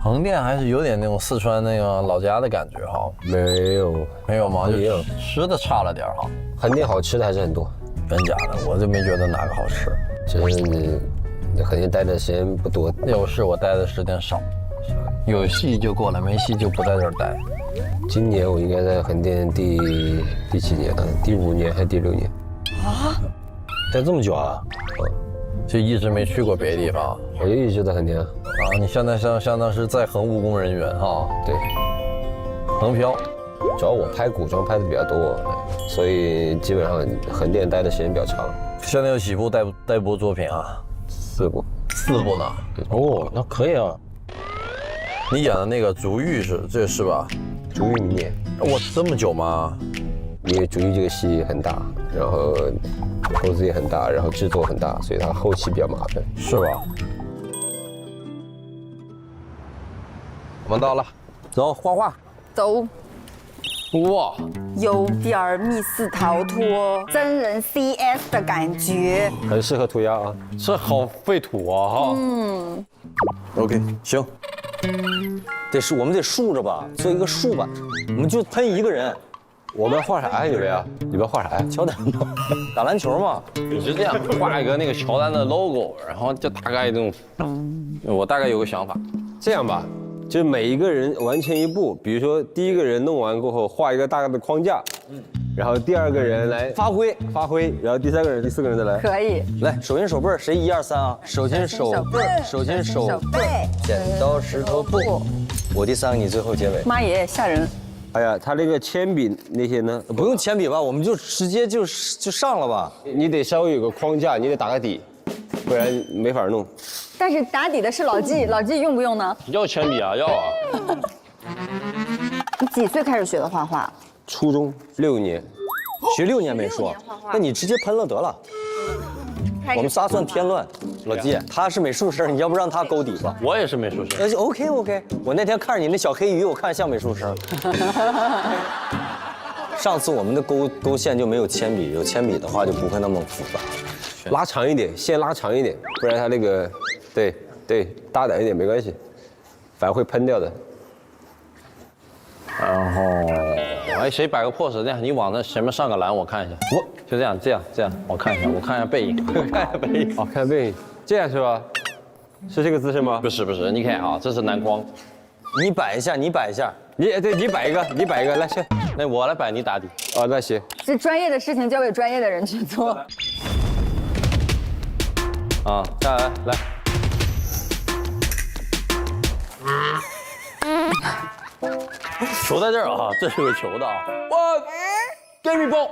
横店还是有点那种四川那个老家的感觉哈。没有吗？也有，吃的差了点哈。横店好吃的还是很多。真假的，我就没觉得哪个好吃。就是你横店待的时间不多。是我待的时间少，有戏就过来，没戏就不在这儿待。今年我应该在横店第几年了？第5年还是第6年？啊？待这么久啊？就一直没去过别的地方。我就一直在横店啊。你相当是在横务工人员哈。对，横漂。主要我拍古装拍的比较多，所以基本上横店待的时间比较长。现在有几部待播作品啊？4部，4部呢？哦，那可以啊。你演的那个竹玉是吧？竹玉明年。哇，这么久吗？因为竹玉这个戏很大，然后投资也很大，然后制作很大，所以它后期比较麻烦。是吧？们到了，走画画。走，哇，有点儿密室逃脱、真人 CS 的感觉。很适合涂鸦啊。这好费土啊哈。OK， 行，我们得竖着吧，做一个竖版，我们就喷一个人，我们画啥呀？你们呀？你们画啥呀？乔丹嘛，打篮球嘛。你是这样画一个那个乔丹的 logo， 然后就大概这种，我大概有个想法。这样吧，就每一个人完成一步，比如说第一个人弄完过后画一个大概的框架，然后第二个人来发挥，然后第三个人、第四个人再来。可以，来，手心手背，谁1、2、3啊？手心手背，手心手背，剪刀石头布。我第3个，你最后结尾。妈耶，吓人！哎呀，他那个铅笔那些呢？不用铅笔吧，我们就直接就上了吧。你得稍微有个框架，你得打个底，不然没法弄。但是打底的是老纪，老纪用不用呢？要铅笔啊，要啊。你几岁开始学的画画？初中6年，学6年美术，那你直接喷了得了。我们仨算添乱。老纪，他是美术生，你要不让他勾底吧？我也是美术生。OK， 我那天看着你那小黑鱼，我看像美术生。上次我们的勾线就没有铅笔，有铅笔的话就不会那么复杂。拉长一点，线拉长一点，不然它那个，对，大胆一点没关系，反而会喷掉的。然后，哎，谁摆个 pose？这样，你往那前面上个篮，我看一下。我就这样，我看一下，背影，看一下背影。哦，看背影，这样是吧？是这个姿势吗？不是，你看啊，这是篮筐。你摆一下，你摆一个，来去。那我来摆，你打底。哦，那行。这专业的事情交给专业的人去做。啊，下来，来。球在这儿啊，这是有球的啊。Give me ball。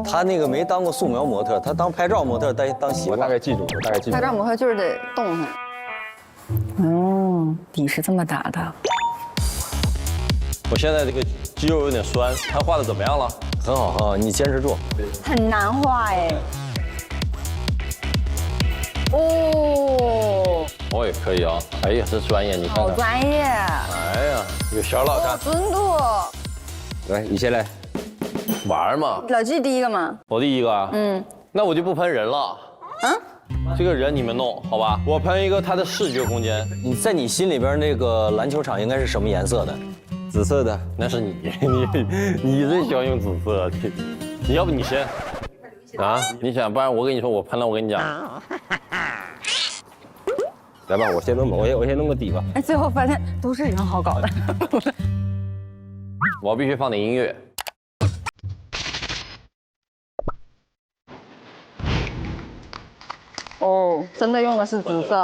他那个没当过素描模特，他当拍照模特，当习惯。我大概记住。拍照模特就是得动它。底是这么打的。我现在这个肌肉有点酸，他画的怎么样了？很好，你坚持住。很难画哎。哦，我也可以啊。哎呀，这专业，你看看。好专业。哎呀，有小老看。准度。来，你先来。玩嘛。老纪第一个嘛。我第一个啊。那我就不喷人了。这个人你们弄好吧？我喷一个他的视觉空间。你在你心里边那个篮球场应该是什么颜色的？紫色的。那是你最喜欢用紫色。你要不你先。啊？你想，不然我跟你说，我喷了，我跟你讲。来吧，我先弄吧，我先弄个底吧。哎，最后发现都是人好搞的。我必须放点音乐。哦，真的用的是紫色。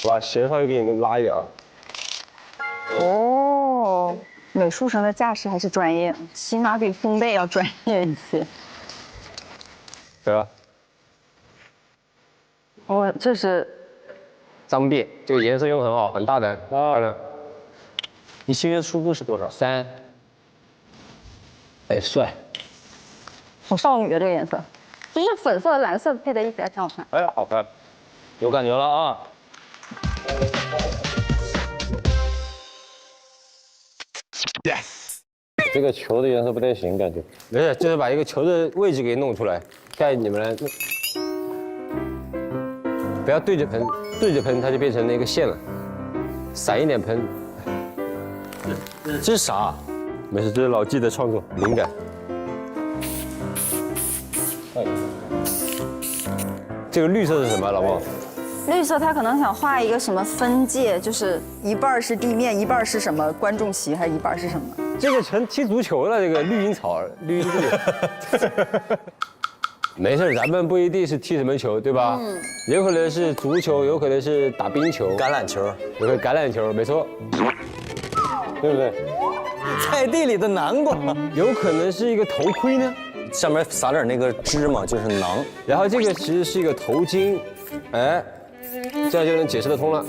我把弦稍微给你拉一点啊。哦，美术生的架势还是专业，起码比烘焙要专业一些。对吧？哦，这是脏辫，这个颜色用得很好，很大胆，漂亮。你心愿数字是多少？3。哎，帅。好少女的这个颜色，就是粉色、蓝色配在一起还挺好看。哎，好看，有感觉了啊！这个球的颜色不太行，感觉。没事，就是把一个球的位置给弄出来，看你们来。不要对着喷，它就变成那个线了。散一点喷。这是啥？没事，这是老纪的创作灵感。这个绿色是什么，老婆？绿色他可能想画一个什么分界，就是一半是地面，一半是什么观众席，还是一半是什么？这个成踢足球了，这个绿茵草，绿茵地。没事，咱们不一定是踢什么球，对吧？有可能是足球，有可能是打冰球、橄榄球，有个橄榄球，没错，对不对？菜地里的南瓜，有可能是一个头盔呢，上面撒点那个芝麻，就是馕。然后这个其实是一个头巾，哎，这样就能解释得通了。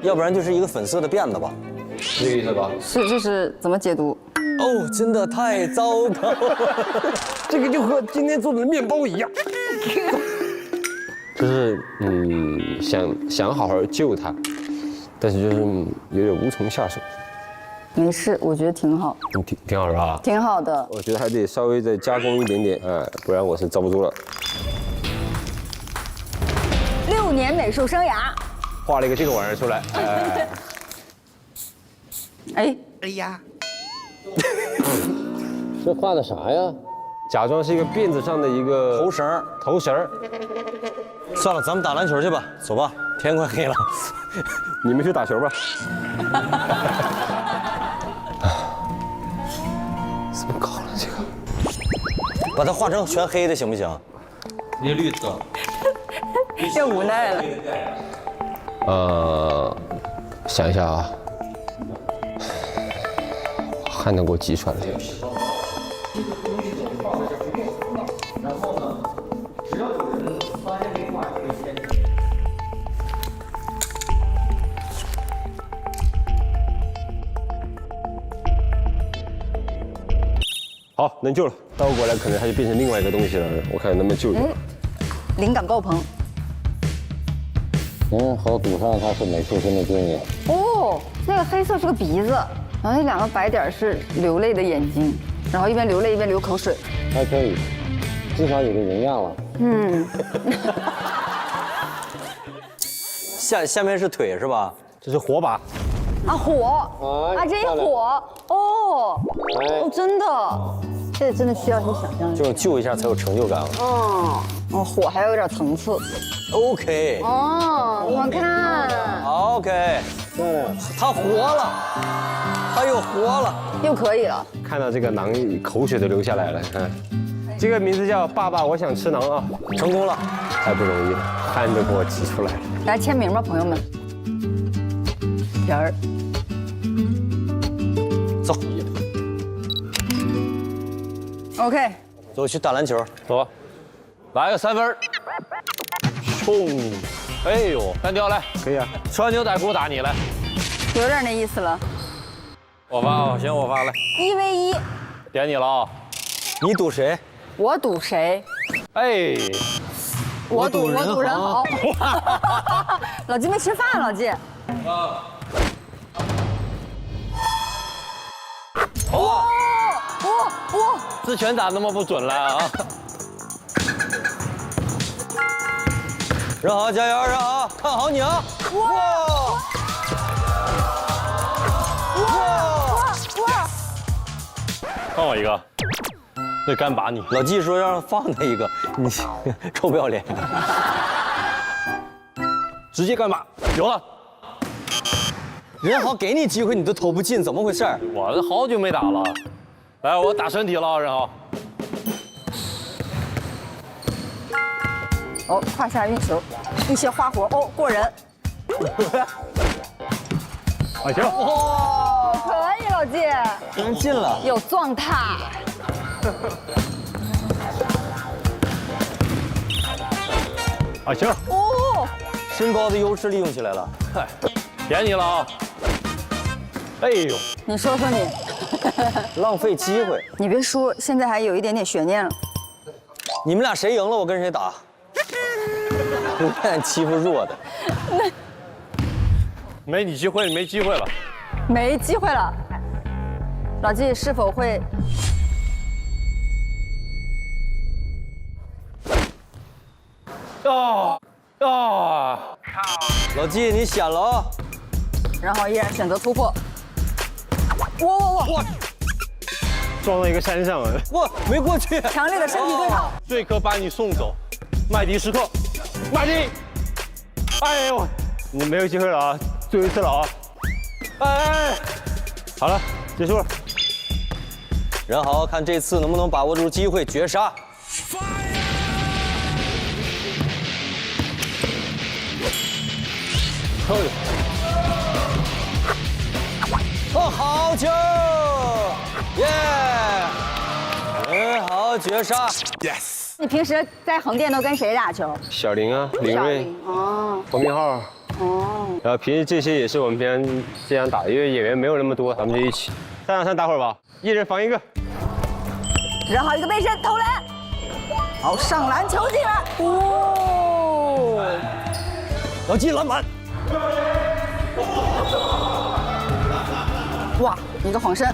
要不然就是一个粉色的辫子吧，是这个意思吧？是，这是怎么解读？哦，真的太糟糕了，这个就和今天做的面包一样。就是想好好救他，但是就是有点无从下手。没事，我觉得挺好，挺好是吧？挺好的。我觉得还得稍微再加工一点点，不然我是遭不住了。 6年美术生涯，画了一个这个玩意儿出来，哎，哎呀，这画的啥呀？假装是一个辫子上的一个头绳儿。头绳儿。算了，咱们打篮球去吧，走吧，天快黑了。你们去打球吧。怎么搞了这个？把它画成全黑的行不行？那绿色。这无奈了。想一下啊，汗都给我挤出来了。好，能救了。倒过来可能它就变成另外一个东西了，我看能不能救一下。灵感爆棚。好赌上他是美术生的尊严。哦，那个黑色是个鼻子，然后那2个白点是流泪的眼睛，然后一边流泪一边流口水。还可以，至少有个人样了。下面是腿是吧？这是火把。啊，火啊，这一火哦，真的，这真的需要些想象力。就是救一下才有成就感了。哦，火还有点层次。 OK。哦，我看 OK。漂亮。它活了，它又活了，又可以了。看到这个馕，口水都流下来了。看，这个名字叫“爸爸，我想吃馕”啊，成功了，太不容易了，汗都给我挤出来了。来签名吧，朋友们。人儿。 走。 OK， 走去打篮球，走吧，来个3分。冲！哎呦，单挑来，可以啊，穿牛仔裤打你来。有点那意思了。我发，行，我发来。1v1，点你了啊！你赌谁？我赌谁？哎，我赌人豪。老季没吃饭，老季。哇！这拳咋那么不准了啊？任豪加油，任豪，看好你啊！哇！放我一个，这干拔你。老季说让放他一个，你臭不要脸！直接干拔，有了。任豪给你机会，你都投不进，怎么回事？我这好久没打了，来，我打身体了啊，任豪。哦，胯下运球，一些花活哦，过人。啊行，哇，可以，老季，竟然进了，有状态。啊行，哦，身高的优势利用起来了。嗨，点你了啊！哎呦，你说说你，浪费机会。你别说，现在还有一点点悬念了。你们俩谁赢了，我跟谁打。不愿欺负弱的。没你机会，没机会了。没机会了。老季是否会？老季你险了啊！然后依然选择突破。哇！撞到一个山上了。哇，没过去。强烈的身体对抗。瑞克把你送走，麦迪时刻，麦迪！哎呦，你没有机会了啊，最后一次了啊！哎，好了，结束了。任豪，看这次能不能把握住机会绝杀。哦，好球！耶！任豪绝杀 Yes。你平时在横店都跟谁打球？小林啊，林睿，哦黄明昊，哦，然后平时这些也是我们平常这样打，因为演员没有那么多，咱们就一起3打3打会儿吧，一人防一个。然后一个背身投篮，好，上篮球进来，哦，要进篮板。哇，一个晃身，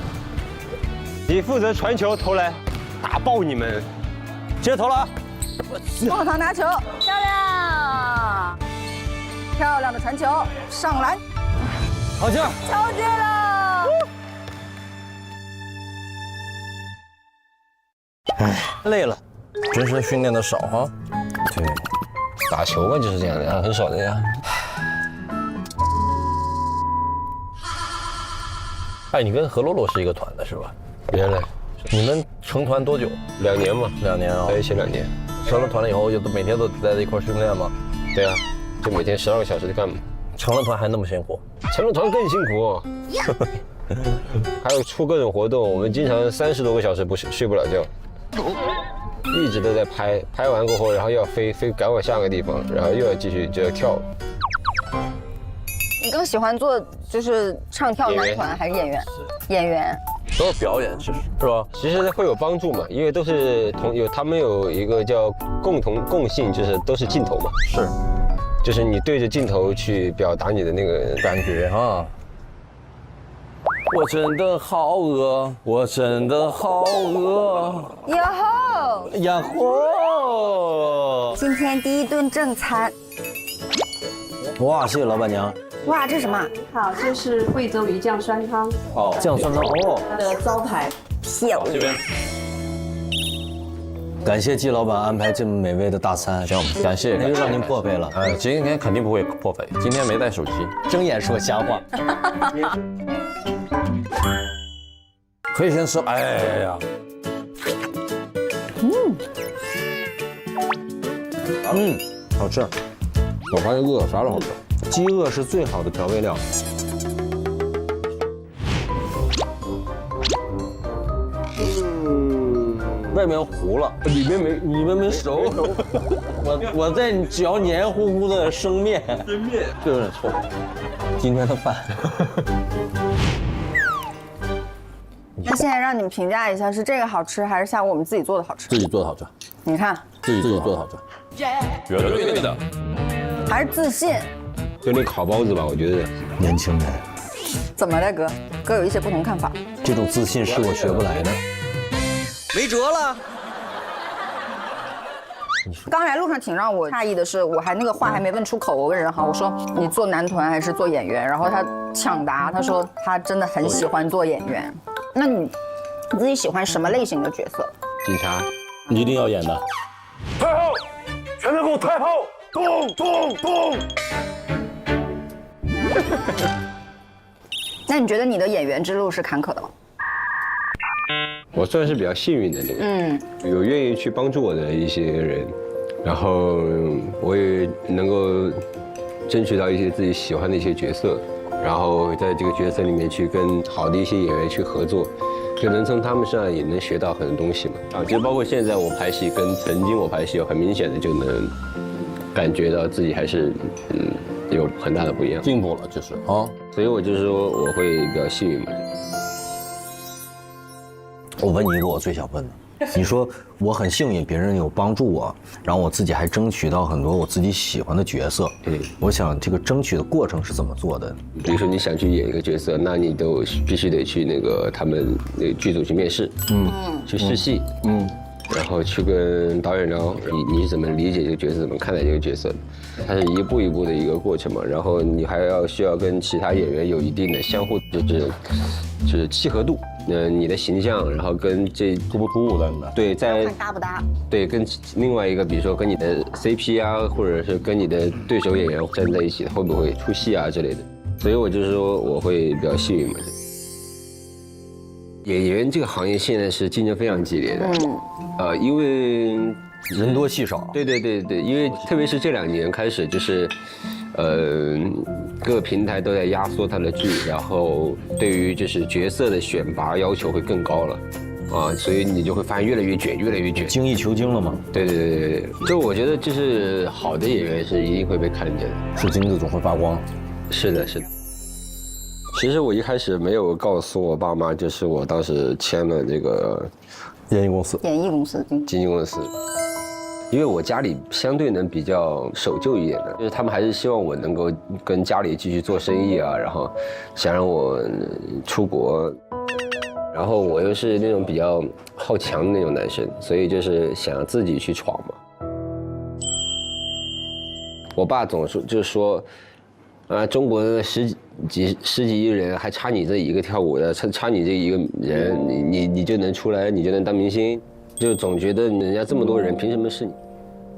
你负责传球投篮，打爆你们。接投了啊！孟棠拿球，漂亮，漂亮的传球，上篮，好球！敲进了。累了，真是训练的少哈。对，打球嘛就是这样的啊，很少的呀。哎，你跟何洛洛是一个团的是吧？原来你们成团多久2年嘛？2年啊在。一起2年。成了团了以后，就每天都在一块训练吗？对啊，就每天12个小时的干嘛？成了团还那么辛苦？成了团更辛苦，还有出各种活动，我们经常30多个小时睡不了觉，一直都在拍，拍完过后，然后又要飞赶往下个地方，然后又要继续就要跳。你更喜欢做就是唱跳男团还是演员？演员。都是表演，其实是吧？其实会有帮助嘛，因为都是他们有一个叫共性，就是都是镜头嘛。是，就是你对着镜头去表达你的那个感觉啊。我真的好饿，我真的好饿。哟吼！呀吼！今天第一顿正餐。哇，谢谢老板娘。哇，这是什么？好，这是贵州鱼酱酸汤，哦，酱酸汤哦，它的招牌。漂亮。这边。感谢季老板安排这么美味的大餐，行，感谢，那就让您破费了。今天肯定不会破费，今天没带手机。睁眼说瞎话。可以先吃，哎呀，好吃。我发现饿啥都好吃。饥饿是最好的调味料。外面糊了，里面没熟。我在嚼黏糊糊的生面，就有点臭。今天的饭。那现在让你们评价一下，是这个好吃，还是下午我们自己做的好吃？自己做的好吃，你看，自己做的好吃，绝对的。还是自信？就那烤包子吧，我觉得年轻人，怎么了，哥？哥有一些不同看法。这种自信是我学不来的。没辙了。刚才路上挺让我诧异的是，我还那个话还没问出口，我问任豪，我说你做男团还是做演员？然后他抢答，他说他真的很喜欢做演员。那你自己喜欢什么类型的角色？警察你一定要演的。退后，全都给我退后！动！那你觉得你的演员之路是坎坷的吗？我算是比较幸运的那个，有愿意去帮助我的一些人，然后我也能够争取到一些自己喜欢的一些角色，然后在这个角色里面去跟好的一些演员去合作，就能从他们身上也能学到很多东西嘛。啊，其实包括现在我拍戏跟曾经我拍戏有很明显的就能感觉到自己还是有很大的不一样，进步了就是啊。所以我就说我会比较幸运嘛。我问你一个我最想问的，你说我很幸运，别人有帮助我，然后我自己还争取到很多我自己喜欢的角色。我想这个争取的过程是怎么做的？比如说你想去演一个角色，那你都必须得去那个他们那个剧组去面试，去试戏，然后去跟导演聊你是怎么理解这个角色，怎么看待这个角色的，它是一步一步的一个过程嘛。然后你还需要跟其他演员有一定的相互就是契合度。你的形象，然后跟这突不突兀的？对，在看搭不搭？对，跟另外一个，比如说跟你的 CP 啊，或者是跟你的对手演员站在一起，会不会出戏啊之类的。所以我就是说我会比较幸运嘛。演员这个行业现在是竞争非常激烈的，因为人多戏少。对，因为特别是这2年开始，就是各个平台都在压缩它的剧，然后对于就是角色的选拔要求会更高了，啊，所以你就会发现越来越卷，精益求精了吗？对，就我觉得就是好的演员是一定会被看见的，是金子总会发光。是的。其实我一开始没有告诉我爸妈，就是我当时签了这个演艺公司演艺公司经纪公司。因为我家里相对能比较守旧一点的，就是他们还是希望我能够跟家里继续做生意啊，然后想让我出国，然后我又是那种比较好强的那种男生，所以就是想自己去闯嘛。我爸总说，中国的十几亿人还差你这一个跳舞的，差你这一个人，你就能出来，你就能当明星，就总觉得人家这么多人，凭什么是你？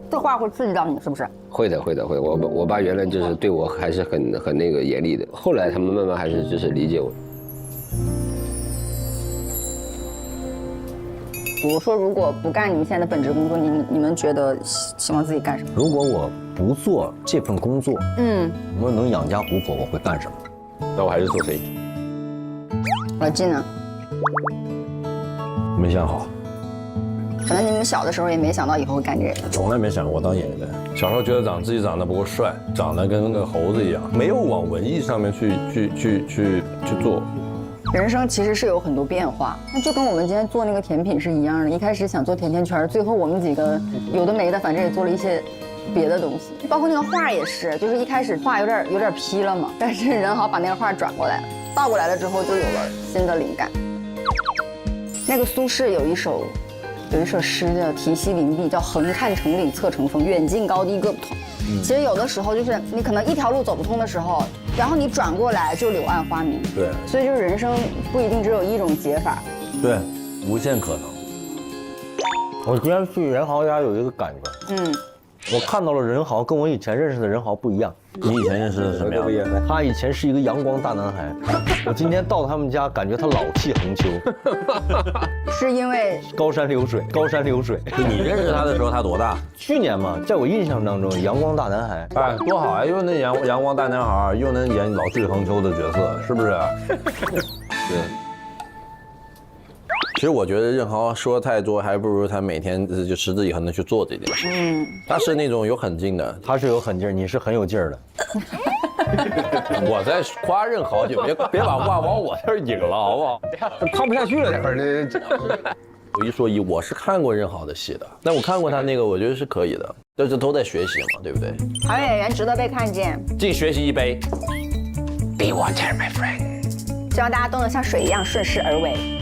这话会刺激到你是不是？会的。我爸原来就是对我还是很那个严厉的，后来他们慢慢还是就是理解我。比如说，如果不干你们现在的本职工作，你们觉得希望自己干什么？如果我不做这份工作，我能养家糊口，我会干什么？那我还是做生意。老纪呢？没想好，可能你们小的时候也没想到以后会干这个。从来没想过当演员。小时候觉得自己长得不够帅，长得跟个猴子一样，没有往文艺上面去做。人生其实是有很多变化，那就跟我们今天做那个甜品是一样的。一开始想做甜甜圈，最后我们几个有的没的，反正也做了一些别的东西。包括那个画也是，就是一开始画有点批了嘛，但是人好把那个画转过来，倒过来了之后就有了新的灵感。那个苏轼有一首诗叫题西林壁，叫横看成岭侧成峰，远近高低各不同。其实有的时候就是你可能一条路走不通的时候，然后你转过来就柳暗花明。对，所以就是人生不一定只有一种解法。对，无限可能。我今天去任豪家有一个感觉，我看到了任豪跟我以前认识的任豪不一样。你以前认识的什么样？他以前是一个阳光大男孩，我今天到他们家，感觉他老气横秋。是因为高山流水。你认识他的时候他多大？去年嘛，在我印象当中，阳光大男孩，哎，多好啊！又能阳光大男孩，又能演老气横秋的角色，是不是？对。其实我觉得任豪说太多，还不如他每天就持之以恒的去做这件事。他是那种有狠劲的，他是有狠劲儿，你是很有劲儿的。我在夸任豪，就别把话往我这儿引了，好不好？看不下去了，这会儿有一说一，我是看过任豪的戏的，但我看过他那个，我觉得是可以的，这都在学习嘛，对不对？好演员值得被看见，敬学习一杯。Be water, my friend。希望大家都能像水一样顺势而为。